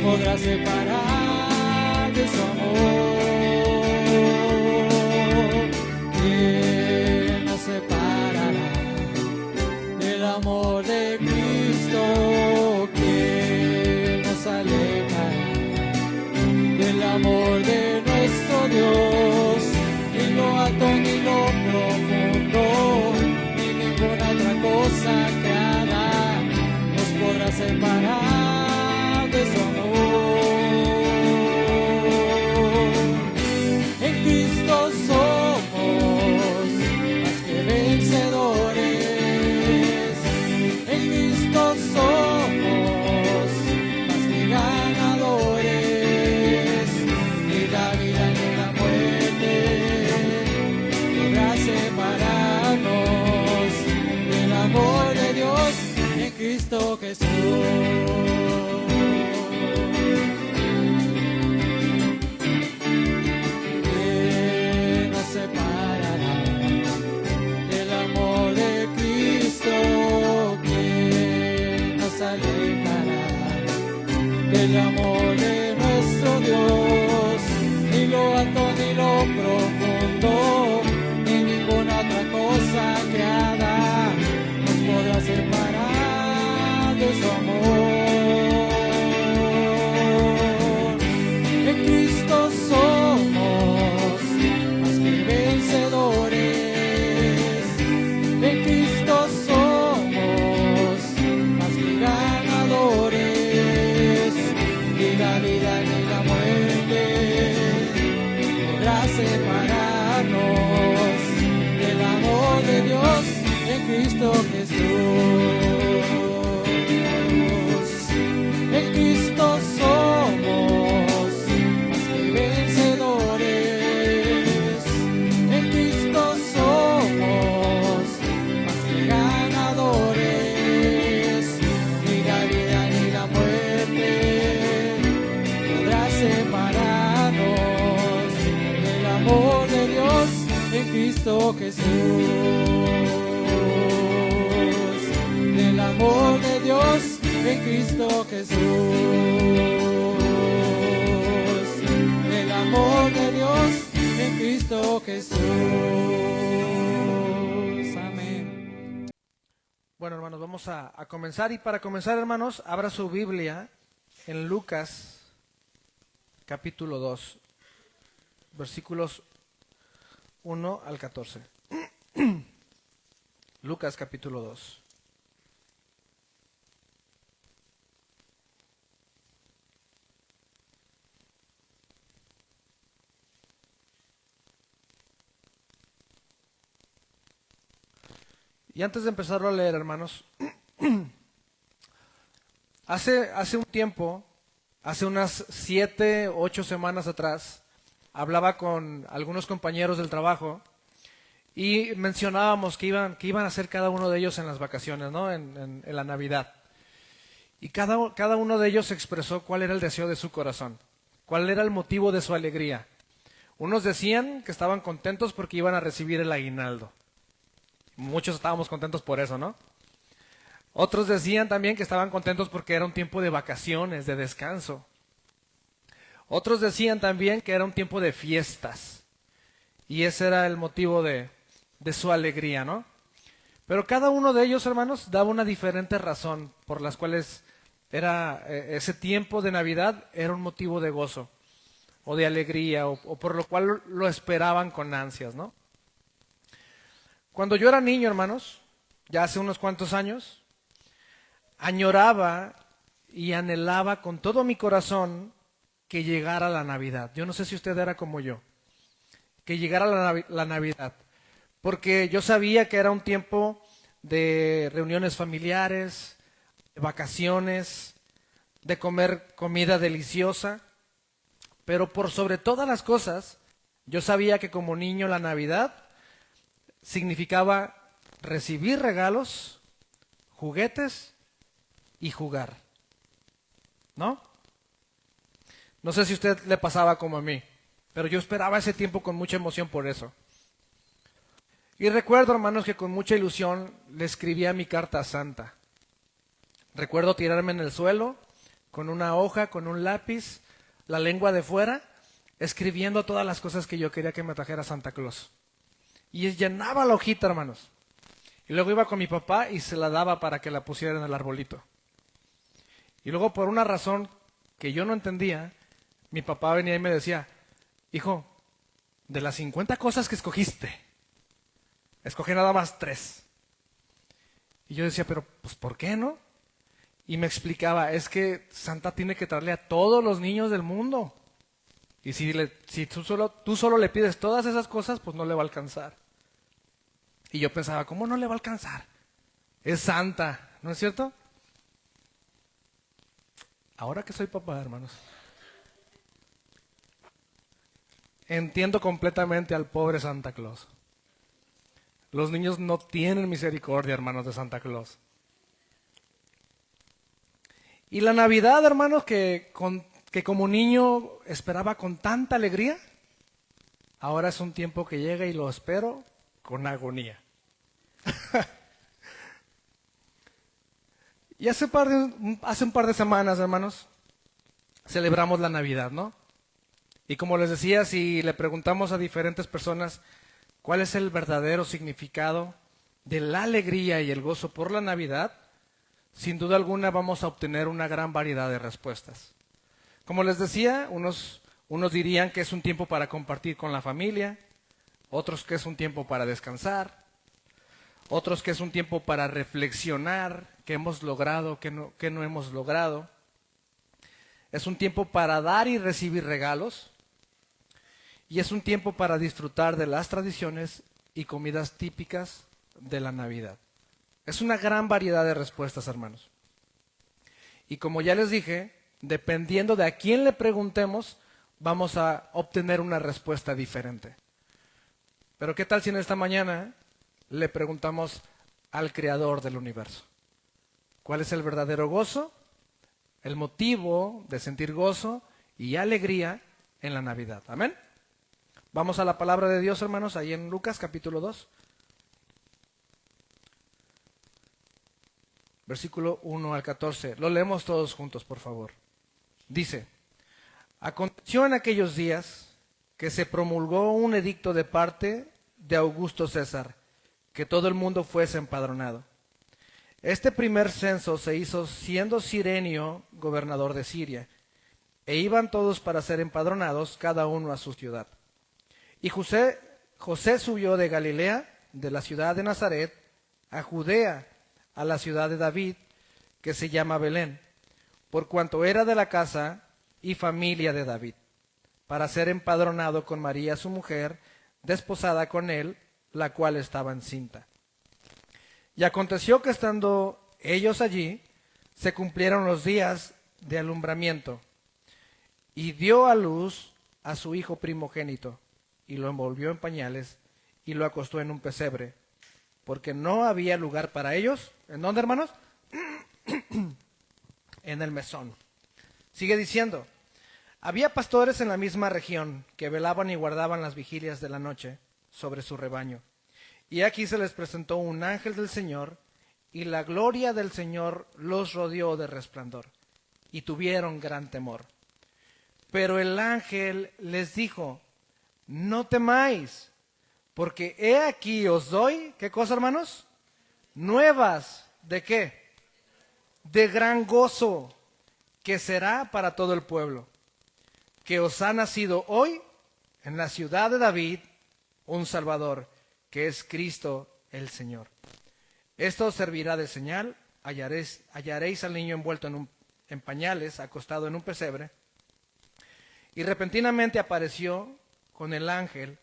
podrá separar de su amor. ¿Quién nos separará del amor de Cristo? ¿Quién nos alejará del amor de nuestro Dios? Ni lo alto ni lo profundo, ni ninguna otra cosa creada nos podrá separar de su amor. En Cristo somos más que vencedores. En Cristo somos más que ganadores. Ni la vida ni la muerte podrá separarnos del amor de Dios en Cristo Jesús. ¿Quién nos separará del amor de Cristo? ¿Quién nos alejará del amor de nuestro Dios? Ni lo alto ni lo profundo, ni ninguna otra cosa creada nos podrá separar de su amor. En Cristo somos más que vencedores. En Cristo somos más que ganadores. Ni la vida ni la muerte podrá separarnos del amor de Dios en Cristo Jesús. En Cristo somos más que vencedores. En Cristo somos más que ganadores. Ni la vida ni la muerte podrá separarnos del amor de Dios en Cristo Jesús. Del amor de Dios en Cristo Jesús. Del amor de Dios en Cristo Jesús. Amén. Bueno, hermanos, vamos a comenzar. Y para comenzar, hermanos, abra su Biblia en Lucas, capítulo 2, versículos 1 al 14. Lucas, capítulo 2. Y antes de empezarlo a leer, hermanos, hace un tiempo, hace unas 7, 8 semanas atrás, hablaba con algunos compañeros del trabajo y mencionábamos que iban a hacer cada uno de ellos en las vacaciones, ¿no? En la Navidad. Y cada uno de ellos expresó cuál era el deseo de su corazón, cuál era el motivo de su alegría. Unos decían que estaban contentos porque iban a recibir el aguinaldo. Muchos estábamos contentos por eso, ¿no? Otros decían también que estaban contentos porque era un tiempo de vacaciones, de descanso. Otros decían también que era un tiempo de fiestas. Y ese era el motivo de su alegría, ¿no? Pero cada uno de ellos, hermanos, daba una diferente razón por las cuales ese tiempo de Navidad era un motivo de gozo o de alegría o por lo cual lo esperaban con ansias, ¿no? Cuando yo era niño, hermanos, ya hace unos cuantos años, añoraba y anhelaba con todo mi corazón que llegara la Navidad. Yo no sé si usted era como yo, que llegara la Navidad, porque yo sabía que era un tiempo de reuniones familiares, de vacaciones, de comer comida deliciosa, pero por sobre todas las cosas, yo sabía que como niño la Navidad significaba recibir regalos, juguetes y jugar, ¿no? No sé si a usted le pasaba como a mí, pero yo esperaba ese tiempo con mucha emoción por eso. Y recuerdo, hermanos, que con mucha ilusión le escribía mi carta a Santa. Recuerdo tirarme en el suelo con una hoja, con un lápiz, la lengua de fuera, escribiendo todas las cosas que yo quería que me trajera Santa Claus. Y llenaba la hojita, hermanos. Y luego iba con mi papá y se la daba para que la pusiera en el arbolito. Y luego, por una razón que yo no entendía, mi papá venía y me decía, hijo, de las 50 cosas que escogiste, escogí nada más 3. Y yo decía, pero pues ¿por qué no? Y me explicaba, es que Santa tiene que traerle a todos los niños del mundo. Y si tú solo le pides todas esas cosas, pues no le va a alcanzar. Y yo pensaba, ¿cómo no le va a alcanzar? Es Santa, ¿no es cierto? Ahora que soy papá, hermanos, entiendo completamente al pobre Santa Claus. Los niños no tienen misericordia, hermanos, de Santa Claus. Y la Navidad, hermanos, que como niño esperaba con tanta alegría, ahora es un tiempo que llega y lo espero con agonía. Y hace un par de semanas, hermanos, celebramos la Navidad, ¿no? Y como les decía, si le preguntamos a diferentes personas cuál es el verdadero significado de la alegría y el gozo por la Navidad, sin duda alguna vamos a obtener una gran variedad de respuestas. Como les decía, unos dirían que es un tiempo para compartir con la familia, otros que es un tiempo para descansar, otros que es un tiempo para reflexionar qué hemos logrado, qué no hemos logrado. Es un tiempo para dar y recibir regalos, y es un tiempo para disfrutar de las tradiciones y comidas típicas de la Navidad. Es una gran variedad de respuestas, hermanos. Y como ya les dije, dependiendo de a quién le preguntemos, vamos a obtener una respuesta diferente. Pero ¿qué tal si en esta mañana le preguntamos al Creador del universo? ¿Cuál es el verdadero gozo? El motivo de sentir gozo y alegría en la Navidad. Amén. Vamos a la palabra de Dios, hermanos, ahí en Lucas capítulo 2. Versículo 1 al 14. Lo leemos todos juntos, por favor. Dice, aconteció en aquellos días que se promulgó un edicto de parte de Augusto César, que todo el mundo fuese empadronado. Este primer censo se hizo siendo Cirenio gobernador de Siria, e iban todos para ser empadronados, cada uno a su ciudad. Y José subió de Galilea, de la ciudad de Nazaret, a Judea, a la ciudad de David, que se llama Belén, por cuanto era de la casa y familia de David, para ser empadronado con María su mujer, desposada con él, la cual estaba encinta. Y aconteció que estando ellos allí, se cumplieron los días de alumbramiento, y dio a luz a su hijo primogénito, y lo envolvió en pañales, y lo acostó en un pesebre, porque no había lugar para ellos. ¿En dónde, hermanos? En el mesón. Sigue diciendo, había pastores en la misma región que velaban y guardaban las vigilias de la noche sobre su rebaño. Y aquí se les presentó un ángel del Señor, y la gloria del Señor los rodeó de resplandor, y tuvieron gran temor. Pero el ángel les dijo, no temáis, porque he aquí os doy, ¿qué cosa, hermanos? Nuevas, ¿de qué? De gran gozo, que será para todo el pueblo, que os ha nacido hoy en la ciudad de David un Salvador, que es Cristo el Señor. Esto os servirá de señal, hallaréis al niño envuelto en pañales, acostado en un pesebre. Y repentinamente apareció con el ángel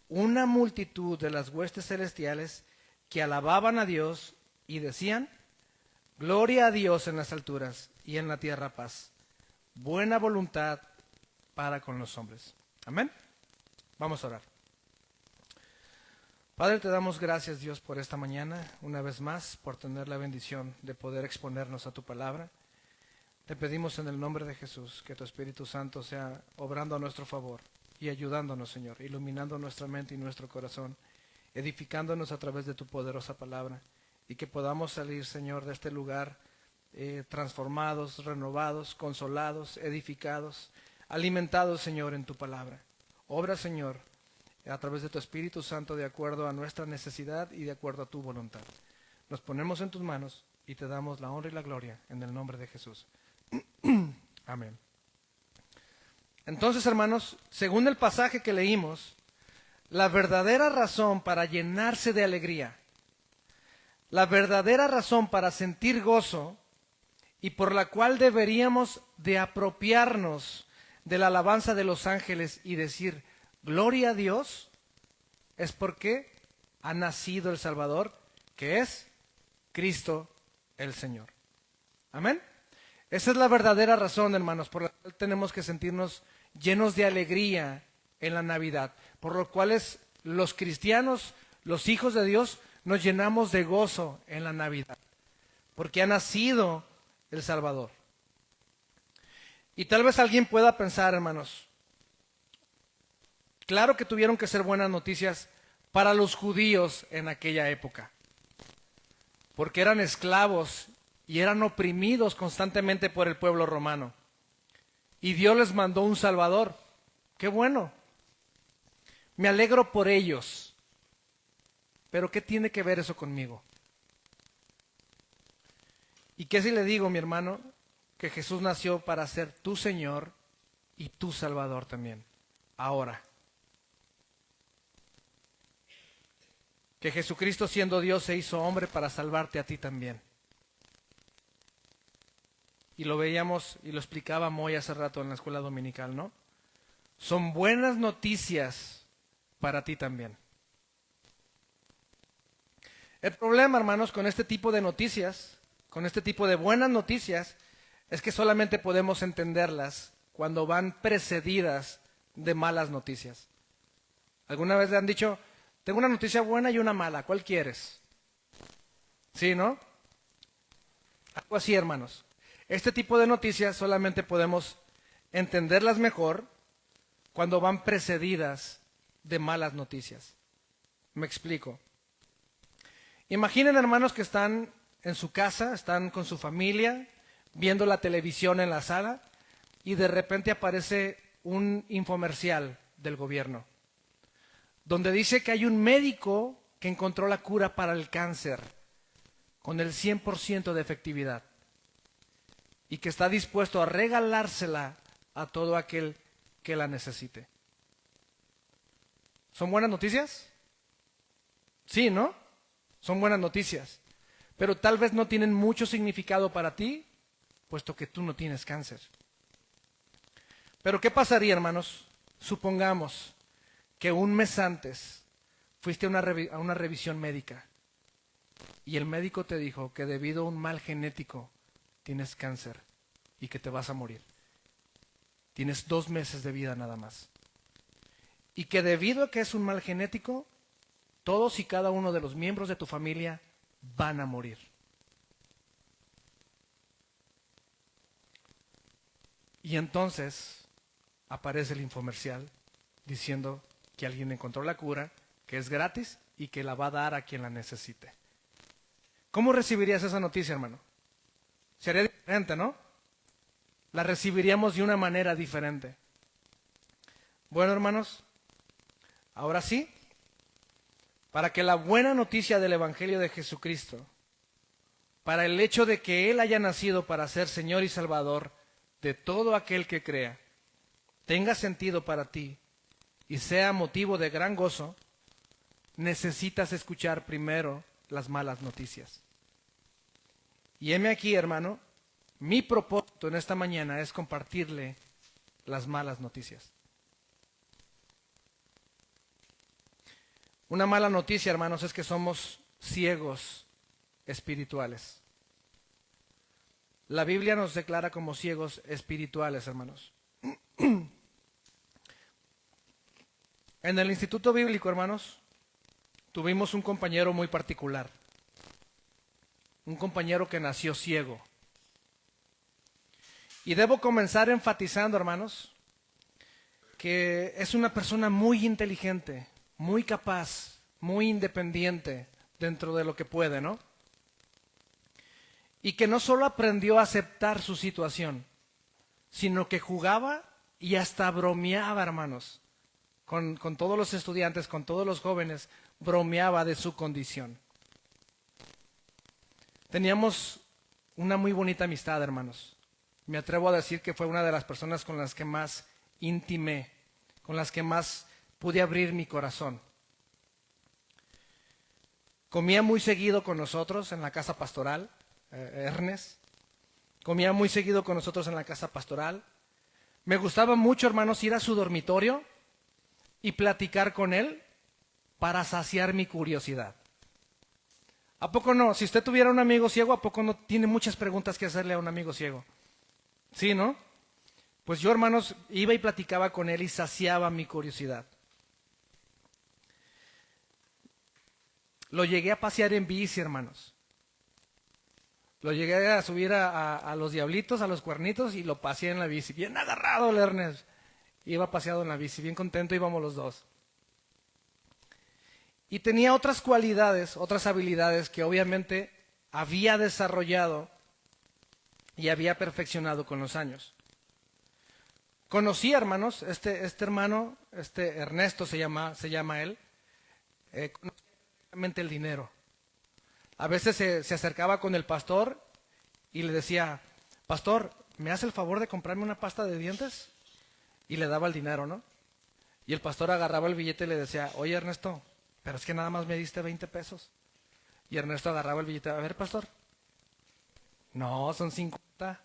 una multitud de las huestes celestiales que alababan a Dios y decían, gloria a Dios en las alturas y en la tierra paz, buena voluntad para con los hombres. Amén. Vamos a orar. Padre, te damos gracias, Dios, por esta mañana, una vez más, por tener la bendición de poder exponernos a tu palabra. Te pedimos en el nombre de Jesús que tu Espíritu Santo sea obrando a nuestro favor y ayudándonos, Señor, iluminando nuestra mente y nuestro corazón, edificándonos a través de tu poderosa palabra, y que podamos salir, Señor, de este lugar transformados, renovados, consolados, edificados, alimentados, Señor, en tu palabra. Obra, Señor, a través de tu Espíritu Santo de acuerdo a nuestra necesidad y de acuerdo a tu voluntad. Nos ponemos en tus manos y te damos la honra y la gloria en el nombre de Jesús. Amén. Entonces, hermanos, según el pasaje que leímos, la verdadera razón para llenarse de alegría, la verdadera razón para sentir gozo y por la cual deberíamos de apropiarnos de la alabanza de los ángeles y decir gloria a Dios, es porque ha nacido el Salvador, que es Cristo el Señor. Amén. Esa es la verdadera razón, hermanos, por la cual tenemos que sentirnos llenos de alegría en la Navidad, por lo cual los cristianos, los hijos de Dios, nos llenamos de gozo en la Navidad, porque ha nacido el Salvador. Y tal vez alguien pueda pensar, hermanos, claro que tuvieron que ser buenas noticias para los judíos en aquella época, porque eran esclavos y eran oprimidos constantemente por el pueblo romano. Y Dios les mandó un Salvador. ¡Qué bueno! Me alegro por ellos. Pero ¿qué tiene que ver eso conmigo? ¿Y qué si le digo, mi hermano, que Jesús nació para ser tu Señor y tu Salvador también, ahora? Que Jesucristo, siendo Dios, se hizo hombre para salvarte a ti también. Y lo veíamos y lo explicaba Moy hace rato en la escuela dominical, ¿no? Son buenas noticias para ti también. El problema, hermanos, con este tipo de noticias, con este tipo de buenas noticias, es que solamente podemos entenderlas cuando van precedidas de malas noticias. ¿Alguna vez le han dicho, tengo una noticia buena y una mala, ¿cuál quieres? ¿Sí, no? Algo así, hermanos. Este tipo de noticias solamente podemos entenderlas mejor cuando van precedidas de malas noticias. Me explico. Imaginen, hermanos, que están en su casa, están con su familia, viendo la televisión en la sala, y de repente aparece un infomercial del gobierno, donde dice que hay un médico que encontró la cura para el cáncer, con el 100% de efectividad, y que está dispuesto a regalársela a todo aquel que la necesite. ¿Son buenas noticias? Sí, ¿no? Son buenas noticias, pero tal vez no tienen mucho significado para ti, puesto que tú no tienes cáncer. Pero ¿qué pasaría, hermanos? Supongamos que un mes antes fuiste a una revisión médica y el médico te dijo que debido a un mal genético tienes cáncer y que te vas a morir. Tienes 2 meses de vida nada más. Y que debido a que es un mal genético, todos y cada uno de los miembros de tu familia van a morir. Y entonces aparece el infomercial diciendo que alguien encontró la cura, que es gratis y que la va a dar a quien la necesite. ¿Cómo recibirías esa noticia, hermano? Sería diferente, ¿no? La recibiríamos de una manera diferente. Bueno, hermanos, ahora sí, para que la buena noticia del Evangelio de Jesucristo, para el hecho de que Él haya nacido para ser Señor y Salvador de todo aquel que crea, tenga sentido para ti y sea motivo de gran gozo, necesitas escuchar primero las malas noticias. Y heme aquí, hermano, mi propósito en esta mañana es compartirle las malas noticias. Una mala noticia, hermanos, es que somos ciegos espirituales. La Biblia nos declara como ciegos espirituales, hermanos. En el Instituto Bíblico, hermanos, tuvimos un compañero muy particular. Un compañero que nació ciego. Y debo comenzar enfatizando, hermanos, que es una persona muy inteligente, muy capaz, muy independiente dentro de lo que puede, ¿no? y que no solo aprendió a aceptar su situación, sino que jugaba y hasta bromeaba, hermanos, con todos los estudiantes, con todos los jóvenes, bromeaba de su condición. Teníamos una muy bonita amistad, hermanos. Me atrevo a decir que fue una de las personas con las que más intimé, con las que más pude abrir mi corazón. Comía muy seguido con nosotros en la casa pastoral, Ernest. Comía muy seguido con nosotros en la casa pastoral. Me gustaba mucho, hermanos, ir a su dormitorio y platicar con él para saciar mi curiosidad. ¿A poco no? Si usted tuviera un amigo ciego, ¿a poco no tiene muchas preguntas que hacerle a un amigo ciego? Sí, ¿no? Pues yo, hermanos, iba y platicaba con él y saciaba mi curiosidad. Lo llegué a pasear en bici, hermanos. Lo llegué a subir a los diablitos, a los cuernitos, y lo paseé en la bici. Bien agarrado el Ernest. Iba paseado en la bici, bien contento, íbamos los dos. Y tenía otras cualidades, otras habilidades que obviamente había desarrollado y había perfeccionado con los años. Conocí, hermanos, este hermano, Ernesto se llama él, conocía perfectamente el dinero. A veces se acercaba con el pastor y le decía, pastor, ¿me hace el favor de comprarme una pasta de dientes? Y le daba el dinero, ¿no? Y el pastor agarraba el billete y le decía, oye Ernesto, pero es que nada más me diste 20 pesos. Y Ernesto agarraba el billete, a ver pastor, no, son 50.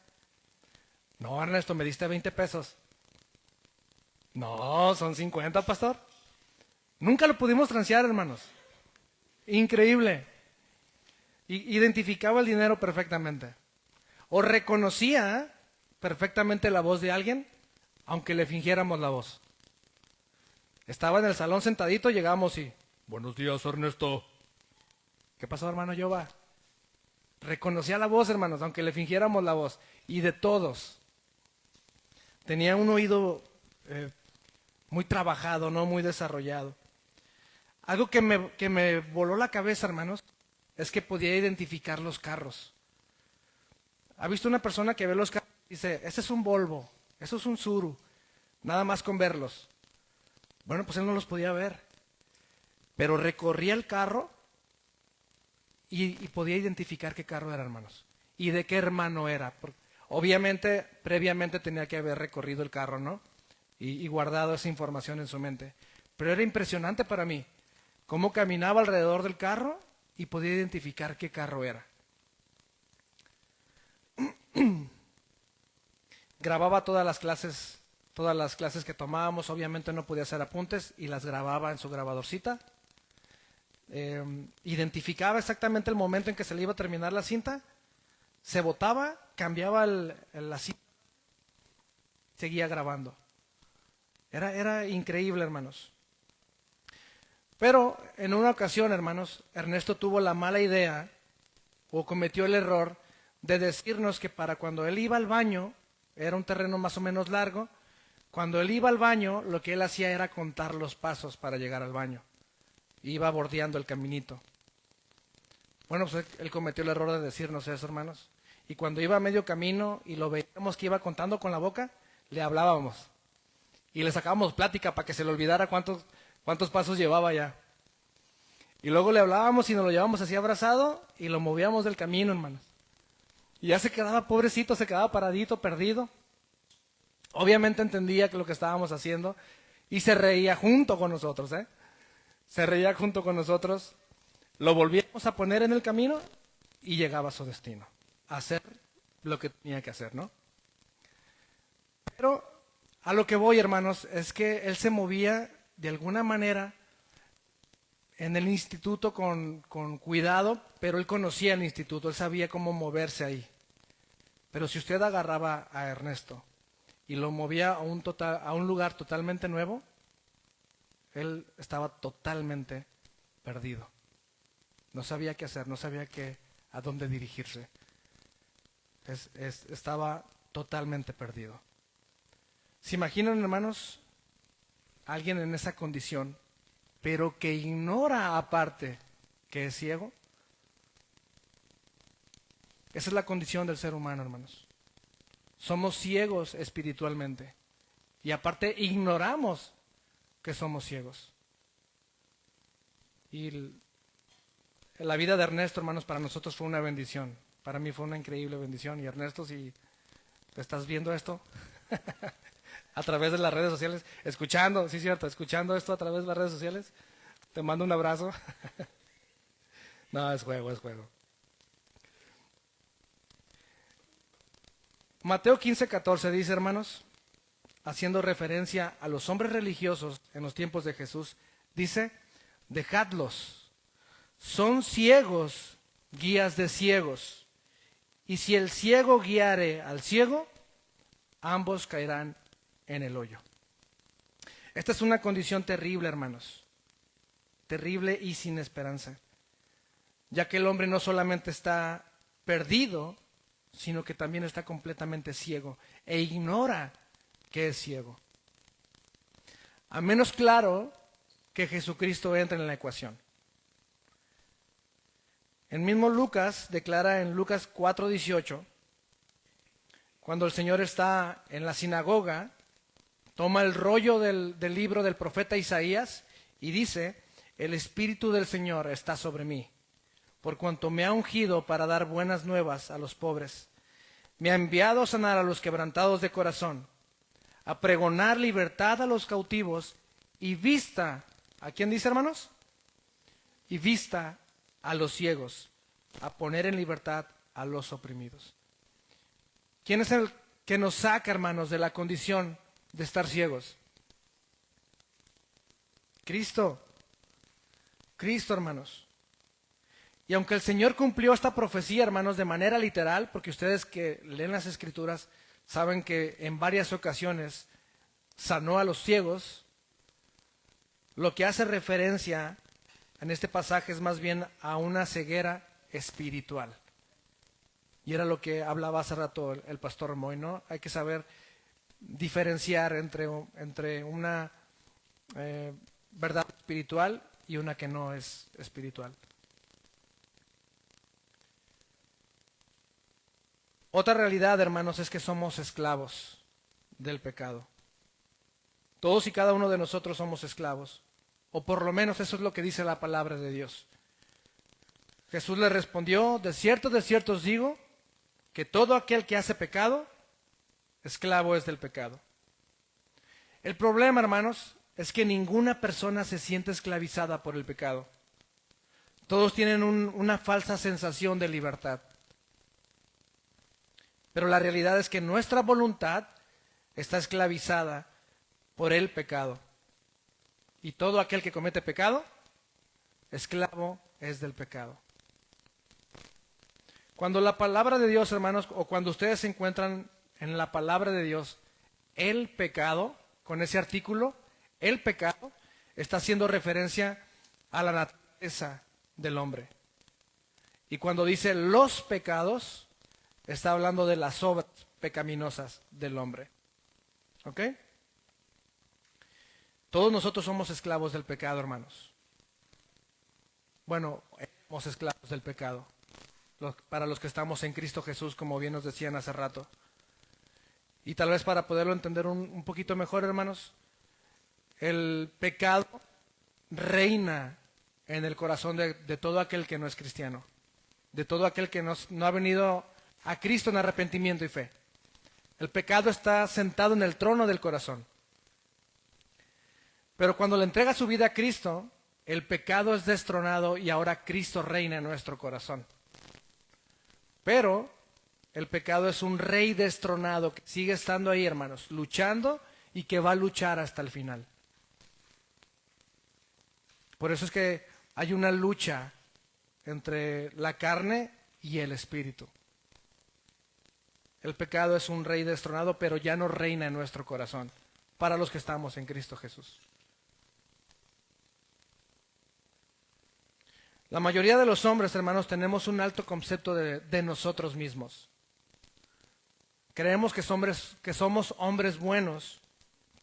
No, Ernesto, me diste 20 pesos. No, son 50, pastor. Nunca lo pudimos transear, hermanos. Increíble. Identificaba el dinero perfectamente. O reconocía perfectamente la voz de alguien, aunque le fingiéramos la voz. Estaba en el salón sentadito, llegamos y... Buenos días, Ernesto. ¿Qué pasó, hermano Yoba? Reconocía la voz, hermanos, aunque le fingiéramos la voz. Y de todos. Tenía un oído muy trabajado, ¿no? Muy desarrollado. Algo que me voló la cabeza, hermanos, es que podía identificar los carros. ¿Ha visto una persona que ve los carros y dice, ese es un Volvo, eso es un Tsuru, nada más con verlos? Bueno, pues él no los podía ver, pero recorría el carro y podía identificar qué carro era, hermanos, y de qué hermano era. Porque obviamente, previamente tenía que haber recorrido el carro, ¿no? Y guardado esa información en su mente. Pero era impresionante para mí cómo caminaba alrededor del carro y podía identificar qué carro era. Grababa todas las clases que tomábamos. Obviamente no podía hacer apuntes y las grababa en su grabadorcita. Identificaba exactamente el momento en que se le iba a terminar la cinta, se botaba, cambiaba la cinta, seguía grabando. Era increíble, hermanos. Pero en una ocasión, hermanos, Ernesto tuvo la mala idea o cometió el error de decirnos que para cuando él iba al baño, era un terreno más o menos largo, cuando él iba al baño, lo que él hacía era contar los pasos para llegar al baño. Iba bordeando el caminito. Bueno, pues él cometió el error de decirnos eso, hermanos. Y cuando iba a medio camino y lo veíamos que iba contando con la boca, le hablábamos. Y le sacábamos plática para que se le olvidara cuántos pasos llevaba ya. Y luego le hablábamos y nos lo llevábamos así abrazado y lo movíamos del camino, hermanos. Y ya se quedaba, pobrecito, se quedaba paradito, perdido. Obviamente entendía que lo que estábamos haciendo y se reía junto con nosotros, Se reía junto con nosotros. Lo volvíamos a poner en el camino y llegaba a su destino. A hacer lo que tenía que hacer, ¿no? Pero a lo que voy, hermanos, es que él se movía de alguna manera en el instituto con cuidado, pero él conocía el instituto, él sabía cómo moverse ahí. Pero si usted agarraba a Ernesto y lo movía a un lugar totalmente nuevo, él estaba totalmente perdido. No sabía qué hacer, no sabía a dónde dirigirse. Estaba totalmente perdido. ¿Se imaginan, hermanos, alguien en esa condición, pero que ignora aparte que es ciego? Esa es la condición del ser humano, hermanos. Somos ciegos espiritualmente. Y aparte ignoramos que somos ciegos. Y la vida de Ernesto, hermanos, para nosotros fue una bendición. Para mí fue una increíble bendición. Y Ernesto, si estás viendo esto a través de las redes sociales, escuchando, sí, cierto, escuchando esto a través de las redes sociales, te mando un abrazo. No, es juego, es juego. Mateo 15:14 dice, hermanos, haciendo referencia a los hombres religiosos en los tiempos de Jesús, dice, dejadlos, son ciegos, guías de ciegos, y si el ciego guiare al ciego, ambos caerán en el hoyo. Esta es una condición terrible, hermanos, terrible y sin esperanza, ya que el hombre no solamente está perdido, sino que también está completamente ciego e ignora que es ciego. A menos claro que Jesucristo entre en la ecuación. El mismo Lucas declara en Lucas 4:18, cuando el Señor está en la sinagoga, toma el rollo del libro del profeta Isaías y dice, el Espíritu del Señor está sobre mí, por cuanto me ha ungido para dar buenas nuevas a los pobres. Me ha enviado a sanar a los quebrantados de corazón, a pregonar libertad a los cautivos y vista, ¿a quién dice, hermanos? Y vista a los ciegos, a poner en libertad a los oprimidos. ¿Quién es el que nos saca, hermanos, de la condición de estar ciegos? Cristo. Cristo, hermanos. Y aunque el Señor cumplió esta profecía, hermanos, de manera literal, porque ustedes que leen las Escrituras saben que en varias ocasiones sanó a los ciegos, lo que hace referencia en este pasaje es más bien a una ceguera espiritual. Y era lo que hablaba hace rato el pastor Moy, ¿no? Hay que saber diferenciar entre una verdad espiritual y una que no es espiritual. Otra realidad, hermanos, es que somos esclavos del pecado. Todos y cada uno de nosotros somos esclavos, o por lo menos eso es lo que dice la palabra de Dios. Jesús le respondió, de cierto os digo, que todo aquel que hace pecado, esclavo es del pecado. El problema, hermanos, es que ninguna persona se siente esclavizada por el pecado. Todos tienen una falsa sensación de libertad. Pero la realidad es que nuestra voluntad está esclavizada por el pecado. Y todo aquel que comete pecado, esclavo es del pecado. Cuando la palabra de Dios, hermanos, o cuando ustedes se encuentran en la palabra de Dios, el pecado, con ese artículo, el pecado, está haciendo referencia a la naturaleza del hombre. Y cuando dice los pecados, está hablando de las obras pecaminosas del hombre. ¿Ok? Todos nosotros somos esclavos del pecado, hermanos. Bueno, somos esclavos del pecado. Para los que estamos en Cristo Jesús, como bien nos decían hace rato. Y tal vez para poderlo entender un poquito mejor, hermanos, el pecado reina en el corazón de todo aquel que no es cristiano. De todo aquel que no ha venido a Cristo en arrepentimiento y fe. El pecado está sentado en el trono del corazón. Pero cuando le entrega su vida a Cristo, el pecado es destronado y ahora Cristo reina en nuestro corazón. Pero el pecado es un rey destronado que sigue estando ahí, hermanos, luchando y que va a luchar hasta el final. Por eso es que hay una lucha entre la carne y el espíritu. El pecado es un rey destronado, pero ya no reina en nuestro corazón, para los que estamos en Cristo Jesús. La mayoría de los hombres, hermanos, tenemos un alto concepto de nosotros mismos. Creemos que somos hombres buenos,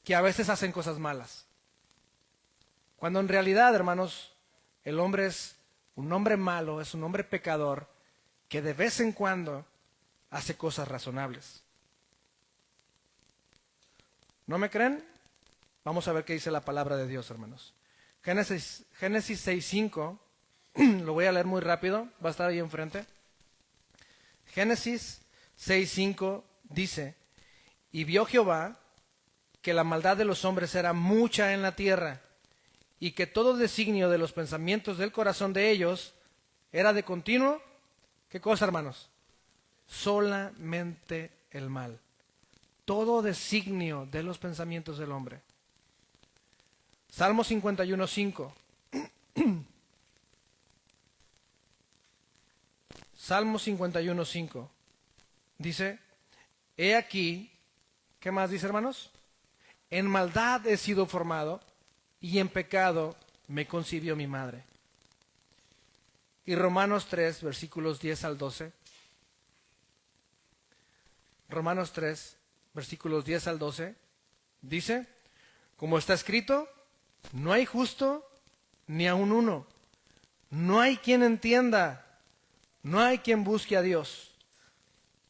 que a veces hacen cosas malas. Cuando en realidad, hermanos, el hombre es un hombre malo, es un hombre pecador, que de vez en cuando hace cosas razonables. ¿No me creen? Vamos a ver qué dice la palabra de Dios, hermanos. Génesis 6:5, lo voy a leer muy rápido, va a estar ahí enfrente. Génesis 6:5 dice: y vio Jehová que la maldad de los hombres era mucha en la tierra, y que todo designio de los pensamientos del corazón de ellos era de continuo, ¿qué cosa, hermanos? Solamente el mal. Todo designio de los pensamientos del hombre. Salmo 51:5. Salmo 51:5 dice: he aquí, ¿qué más dice, hermanos? En maldad he sido formado, y en pecado me concibió mi madre. Y Romanos 3, versículos 10 al 12. Romanos 3, versículos 10 al 12, dice: como está escrito, no hay justo ni aun uno, no hay quien entienda, no hay quien busque a Dios.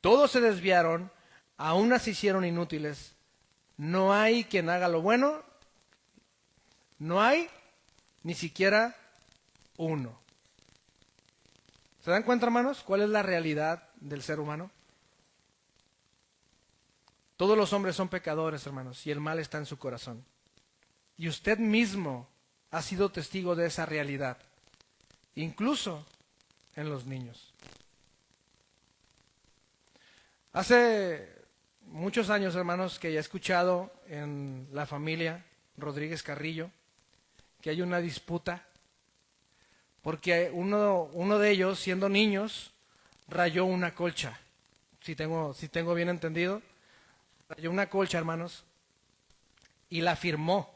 Todos se desviaron, a unas se hicieron inútiles. No hay quien haga lo bueno, no hay ni siquiera uno. ¿Se dan cuenta, hermanos, cuál es la realidad del ser humano? Todos los hombres son pecadores, hermanos, y el mal está en su corazón. Y usted mismo ha sido testigo de esa realidad, incluso en los niños. Hace muchos años, hermanos, que ya he escuchado en la familia Rodríguez Carrillo que hay una disputa porque uno de ellos, siendo niños, rayó una colcha. Si tengo bien entendido, rayó una colcha, hermanos, y la firmó.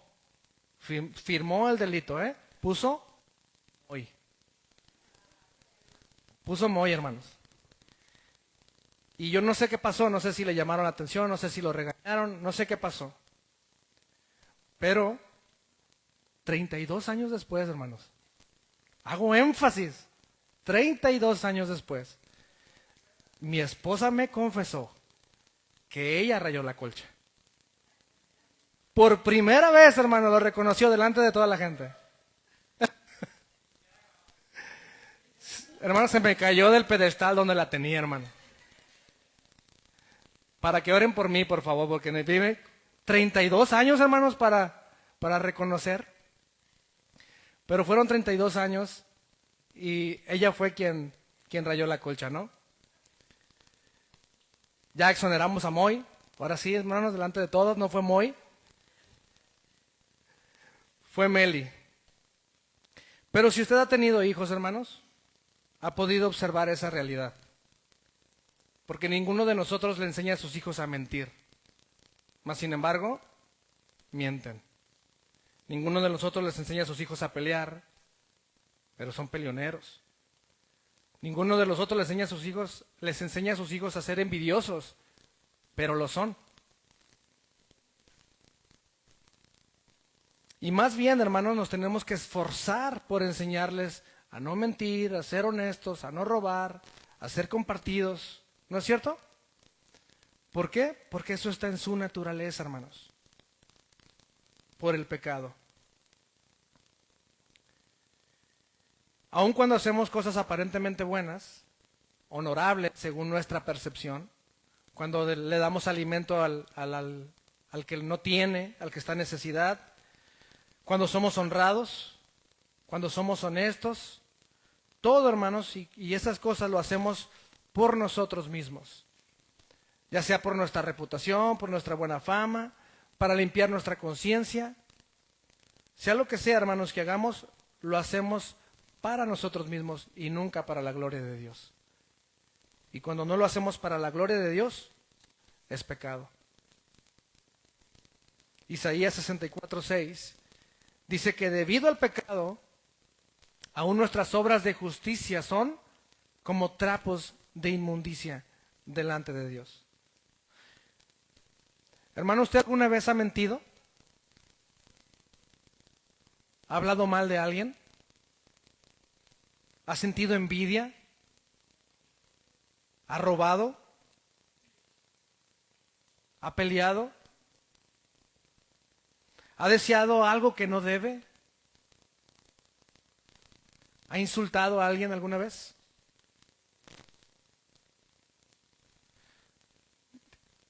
Firmó el delito, Puso Moy, hermanos. Y yo no sé qué pasó, no sé si le llamaron la atención, no sé si lo regañaron, no sé qué pasó. Pero 32 años después, hermanos, hago énfasis, 32 años después, mi esposa me confesó que ella rayó la colcha. Por primera vez, hermano, lo reconoció delante de toda la gente. Hermano, se me cayó del pedestal donde la tenía, hermano. Para que oren por mí, por favor, porque me vive 32 años, hermanos, para reconocer. Pero fueron 32 años y ella fue quien rayó la colcha, ¿no? Ya exoneramos a Moy. Ahora sí, hermanos, delante de todos, no fue Moy. Fue Meli. Pero si usted ha tenido hijos, hermanos, ha podido observar esa realidad. Porque ninguno de nosotros le enseña a sus hijos a mentir. Mas, sin embargo, mienten. Ninguno de nosotros les enseña a sus hijos a pelear, pero son peleoneros. Ninguno de nosotros les enseña a sus hijos a ser envidiosos, pero lo son. Y más bien, hermanos, nos tenemos que esforzar por enseñarles a no mentir, a ser honestos, a no robar, a ser compartidos. ¿No es cierto? ¿Por qué? Porque eso está en su naturaleza, hermanos. Por el pecado. Aun cuando hacemos cosas aparentemente buenas, honorables según nuestra percepción, cuando le damos alimento al que no tiene, al que está en necesidad, cuando somos honrados, cuando somos honestos, todo, hermanos, y esas cosas lo hacemos por nosotros mismos, ya sea por nuestra reputación, por nuestra buena fama, para limpiar nuestra conciencia. Sea lo que sea, hermanos, que hagamos, lo hacemos para nosotros mismos y nunca para la gloria de Dios. Y cuando no lo hacemos para la gloria de Dios, es pecado. Isaías 64:6 dice que debido al pecado, aún nuestras obras de justicia son como trapos de inmundicia delante de Dios. Hermano, ¿usted alguna vez ha mentido? ¿Ha hablado mal de alguien? ¿Ha sentido envidia? ¿Ha robado? ¿Ha peleado? ¿Ha deseado algo que no debe? ¿Ha insultado a alguien alguna vez?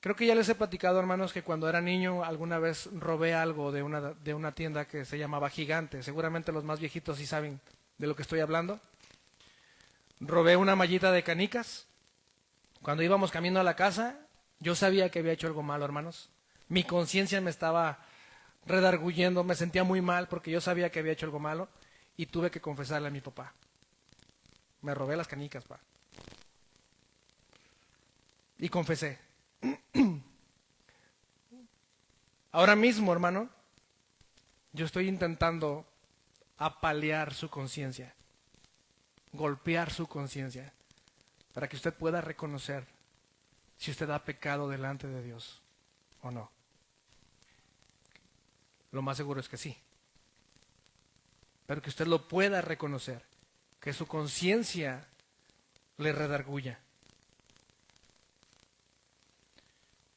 Creo que ya les he platicado, hermanos, que cuando era niño alguna vez robé algo de una tienda que se llamaba Gigante. Seguramente los más viejitos sí saben de lo que estoy hablando. Robé una mallita de canicas. Cuando íbamos camino a la casa, yo sabía que había hecho algo malo, hermanos. Mi conciencia me estaba redarguyendo, me sentía muy mal porque yo sabía que había hecho algo malo y tuve que confesarle a mi papá. Me robé las canicas, pa. Y confesé. Ahora mismo, hermano, yo estoy intentando apalear su conciencia, golpear su conciencia, para que usted pueda reconocer si usted ha pecado delante de Dios o no. Lo más seguro es que sí. Pero que usted lo pueda reconocer, que su conciencia le redarguya.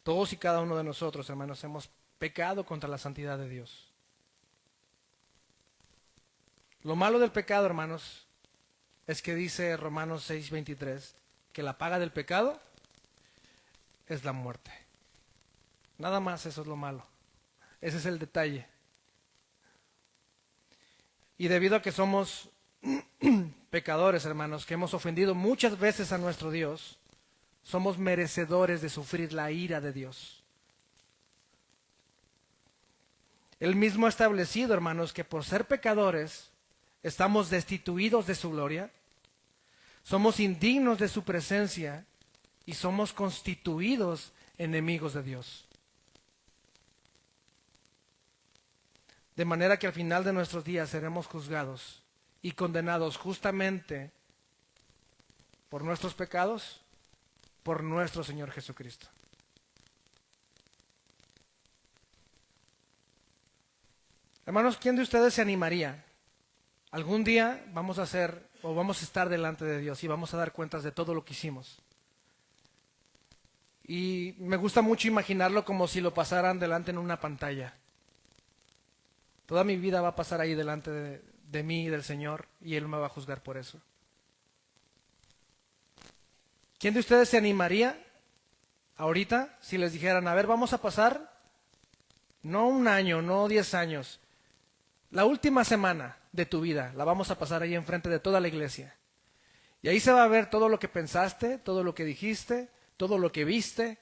Todos y cada uno de nosotros, hermanos, hemos pecado contra la santidad de Dios. Lo malo del pecado, hermanos, es que dice Romanos 6:23, que la paga del pecado es la muerte. Nada más, eso es lo malo. Ese es el detalle. Y debido a que somos pecadores, hermanos, que hemos ofendido muchas veces a nuestro Dios, somos merecedores de sufrir la ira de Dios. Él mismo ha establecido, hermanos, que por ser pecadores estamos destituidos de su gloria, somos indignos de su presencia y somos constituidos enemigos de Dios. De manera que al final de nuestros días seremos juzgados y condenados justamente por nuestros pecados, por nuestro Señor Jesucristo. Hermanos, ¿quién de ustedes se animaría? Algún día vamos a estar delante de Dios y vamos a dar cuentas de todo lo que hicimos. Y me gusta mucho imaginarlo como si lo pasaran delante en una pantalla. Toda mi vida va a pasar ahí delante de mí y del Señor, y Él me va a juzgar por eso. ¿Quién de ustedes se animaría ahorita si les dijeran, a ver, vamos a pasar, no un año, no 10 años, la última semana de tu vida la vamos a pasar ahí enfrente de toda la iglesia? Y ahí se va a ver todo lo que pensaste, todo lo que dijiste, todo lo que viste,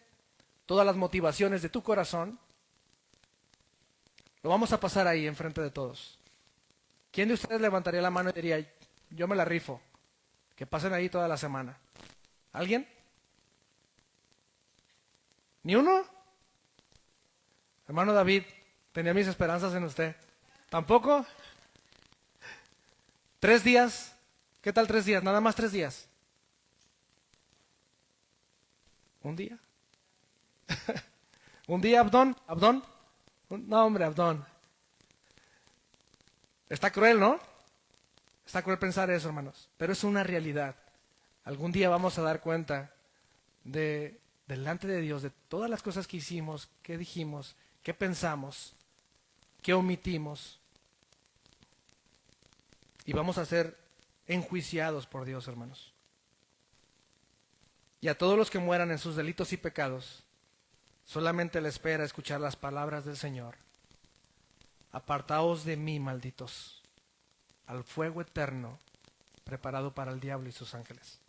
todas las motivaciones de tu corazón. Lo vamos a pasar ahí enfrente de todos. ¿Quién de ustedes levantaría la mano y diría, yo me la rifo, que pasen ahí toda la semana? ¿Alguien? ¿Ni uno? Hermano David, tenía mis esperanzas en usted. ¿Tampoco? 3 días. ¿Qué tal 3 días? Nada más 3 días. ¿Un día? ¿Un día, Abdón? ¿Abdón? No, hombre, Abdón. Está cruel, ¿no? Está cruel pensar eso, hermanos. Pero es una realidad. Algún día vamos a dar cuenta delante de Dios de todas las cosas que hicimos, que dijimos, que pensamos, que omitimos. Y vamos a ser enjuiciados por Dios, hermanos. Y a todos los que mueran en sus delitos y pecados, solamente le espera escuchar las palabras del Señor. Apartaos de mí, malditos, al fuego eterno preparado para el diablo y sus ángeles.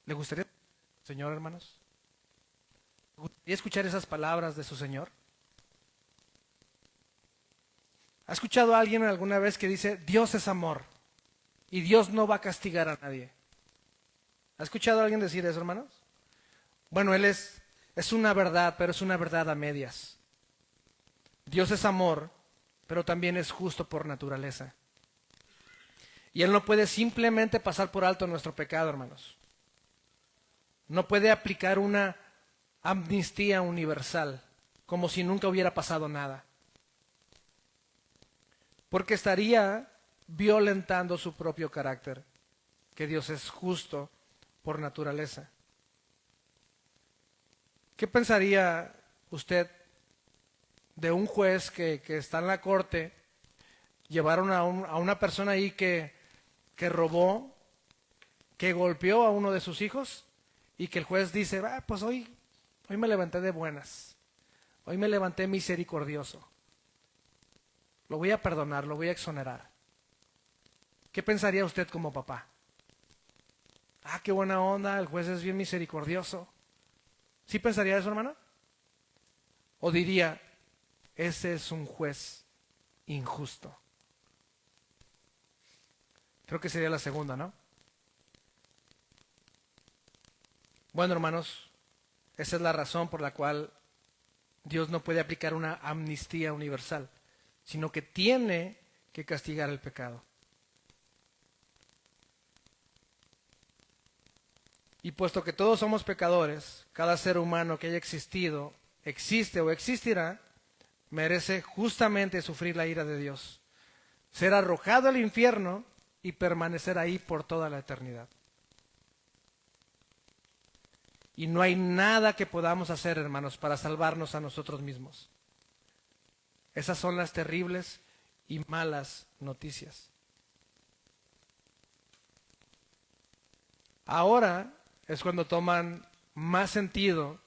¿Le gustaría, Señor, hermanos? ¿Le gustaría escuchar esas palabras de su Señor? ¿Ha escuchado a alguien alguna vez que dice, Dios es amor y Dios no va a castigar a nadie? ¿Ha escuchado a alguien decir eso, hermanos? Bueno, Él es una verdad, pero es una verdad a medias. Dios es amor, pero también es justo por naturaleza. Y Él no puede simplemente pasar por alto nuestro pecado, hermanos. No puede aplicar una amnistía universal, como si nunca hubiera pasado nada. Porque estaría violentando su propio carácter que Dios es justo por naturaleza. ¿Qué pensaría usted de un juez que está en la corte? Llevaron a una persona ahí que robó, que golpeó a uno de sus hijos, y que el juez dice, pues hoy me levanté de buenas, hoy me levanté misericordioso, lo voy a perdonar, lo voy a exonerar. ¿Qué pensaría usted como papá? Qué buena onda, el juez es bien misericordioso. ¿Sí pensaría eso, hermano? ¿O diría, ese es un juez injusto? Creo que sería la segunda, ¿no? Bueno, hermanos, esa es la razón por la cual Dios no puede aplicar una amnistía universal, sino que tiene que castigar el pecado. Y puesto que todos somos pecadores, cada ser humano que haya existido, existe o existirá, merece justamente sufrir la ira de Dios, ser arrojado al infierno y permanecer ahí por toda la eternidad. Y no hay nada que podamos hacer, hermanos, para salvarnos a nosotros mismos. Esas son las terribles y malas noticias. Ahora es cuando toman más sentido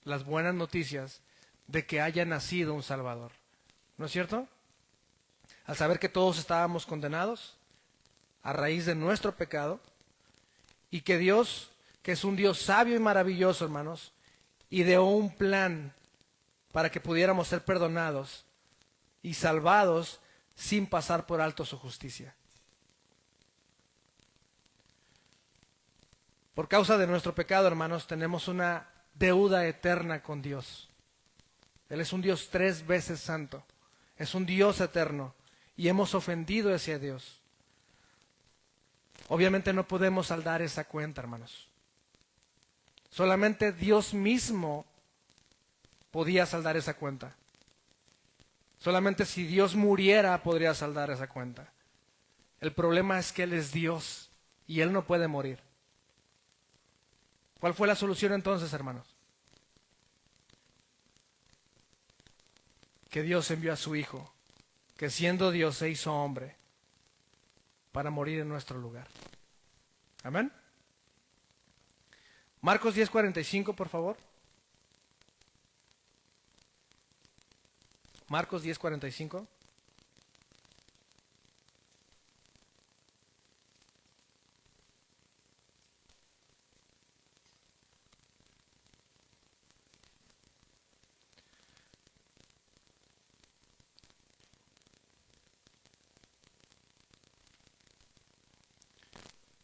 las buenas noticias de que haya nacido un Salvador. ¿No es cierto? Al saber que todos estábamos condenados a raíz de nuestro pecado, y que Dios, que es un Dios sabio y maravilloso, hermanos, ideó un plan para que pudiéramos ser perdonados y salvados sin pasar por alto su justicia. Por causa de nuestro pecado, hermanos, tenemos una deuda eterna con Dios. Él es un Dios 3 veces santo, es un Dios eterno, y hemos ofendido a ese Dios. Obviamente no podemos saldar esa cuenta, hermanos. Solamente Dios mismo podía saldar esa cuenta. Solamente si Dios muriera podría saldar esa cuenta. El problema es que Él es Dios y Él no puede morir. ¿Cuál fue la solución entonces, hermanos? Que Dios envió a su Hijo, que siendo Dios se hizo hombre para morir en nuestro lugar. Amén. Marcos 10:45, por favor. Marcos 10:45.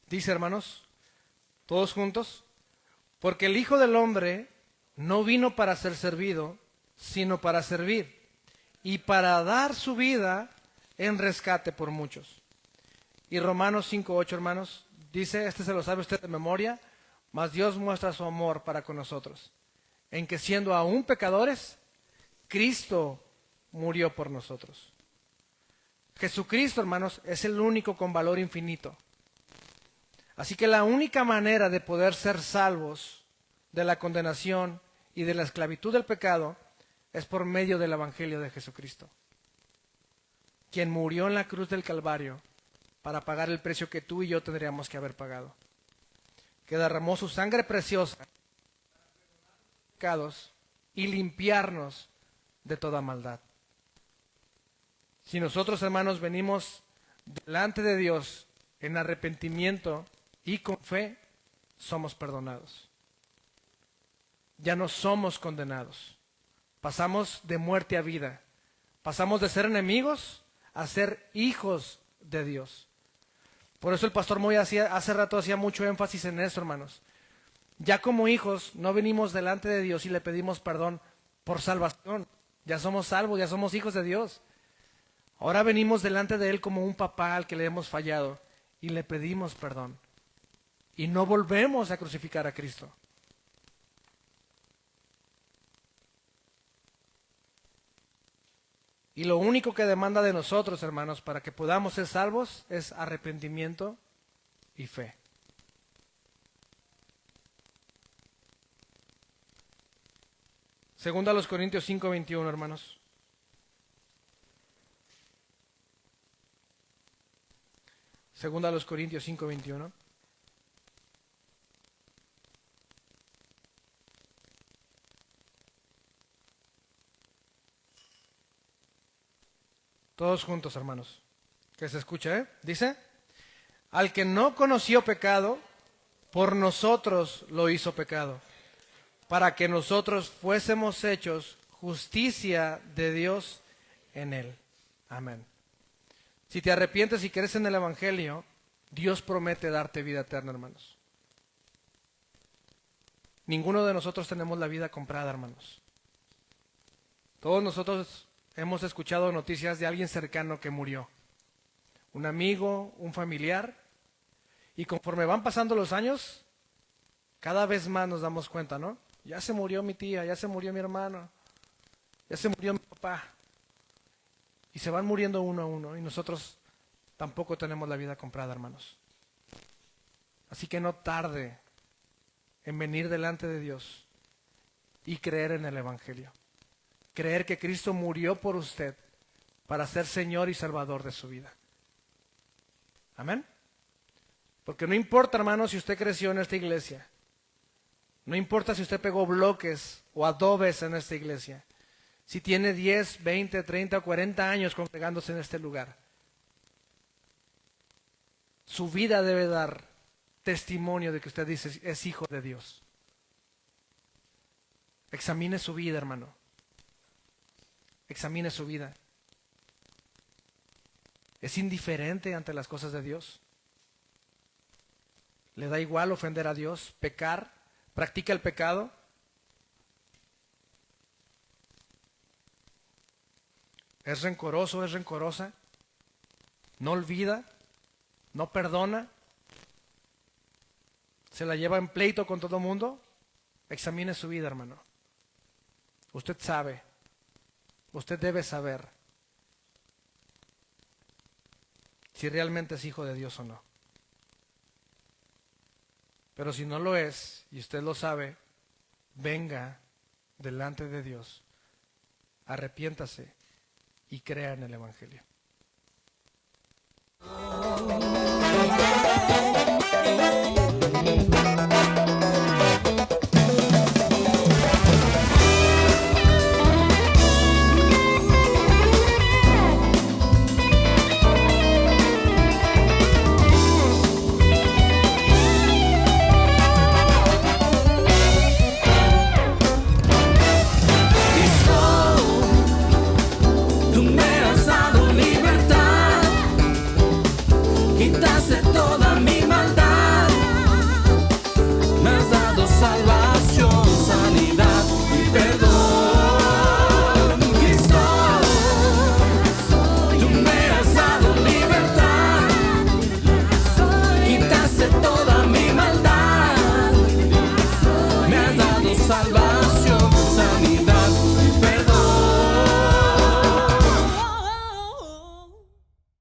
Dice, hermanos, todos juntos, porque el Hijo del Hombre no vino para ser servido, sino para servir, y para dar su vida en rescate por muchos. Y Romanos 5:8, hermanos, dice, se lo sabe usted de memoria, mas Dios muestra su amor para con nosotros, en que siendo aún pecadores, Cristo murió por nosotros. Jesucristo, hermanos, es el único con valor infinito. Así que la única manera de poder ser salvos de la condenación y de la esclavitud del pecado es por medio del Evangelio de Jesucristo, quien murió en la cruz del Calvario para pagar el precio que tú y yo tendríamos que haber pagado, que derramó su sangre preciosa para pecados y limpiarnos de toda maldad. Si nosotros, hermanos, venimos delante de Dios en arrepentimiento y con fe, somos perdonados. Ya no somos condenados. Pasamos de muerte a vida. Pasamos de ser enemigos a ser hijos de Dios. Por eso el pastor Moy hace rato hacía mucho énfasis en eso, hermanos. Ya como hijos no venimos delante de Dios y le pedimos perdón por salvación. Ya somos salvos, ya somos hijos de Dios. Ahora venimos delante de Él como un papá al que le hemos fallado y le pedimos perdón. Y no volvemos a crucificar a Cristo. Y lo único que demanda de nosotros, hermanos, para que podamos ser salvos es arrepentimiento y fe. Segunda a los Corintios 5:21, hermanos. Segunda a los Corintios 5:21. Todos juntos, hermanos. Que se escuche, ¿eh? Dice, al que no conoció pecado, por nosotros lo hizo pecado, para que nosotros fuésemos hechos justicia de Dios en él. Amén. Si te arrepientes y crees en el Evangelio, Dios promete darte vida eterna, hermanos. Ninguno de nosotros tenemos la vida comprada, hermanos. Todos nosotros hemos escuchado noticias de alguien cercano que murió. Un amigo, un familiar. Y conforme van pasando los años, cada vez más nos damos cuenta, ¿no? Ya se murió mi tía, ya se murió mi hermano, ya se murió mi papá. Y se van muriendo uno a uno y nosotros tampoco tenemos la vida comprada, hermanos. Así que no tarde en venir delante de Dios y creer en el Evangelio. Creer que Cristo murió por usted para ser Señor y Salvador de su vida. Amén. Porque no importa, hermano, si usted creció en esta iglesia. No importa si usted pegó bloques o adobes en esta iglesia. Si tiene 10, 20, 30 o 40 años congregándose en este lugar. Su vida debe dar testimonio de que usted dice es hijo de Dios. Examine su vida, hermano. Examine su vida. ¿Es indiferente ante las cosas de Dios? ¿Le da igual ofender a Dios, pecar? ¿Practica el pecado? ¿Es rencoroso, es rencorosa? ¿No olvida? ¿No perdona? ¿Se la lleva en pleito con todo el mundo? Examine su vida, hermano. Usted sabe. Usted debe saber si realmente es hijo de Dios o no. Pero si no lo es, y usted lo sabe, venga delante de Dios, arrepiéntase y crea en el Evangelio.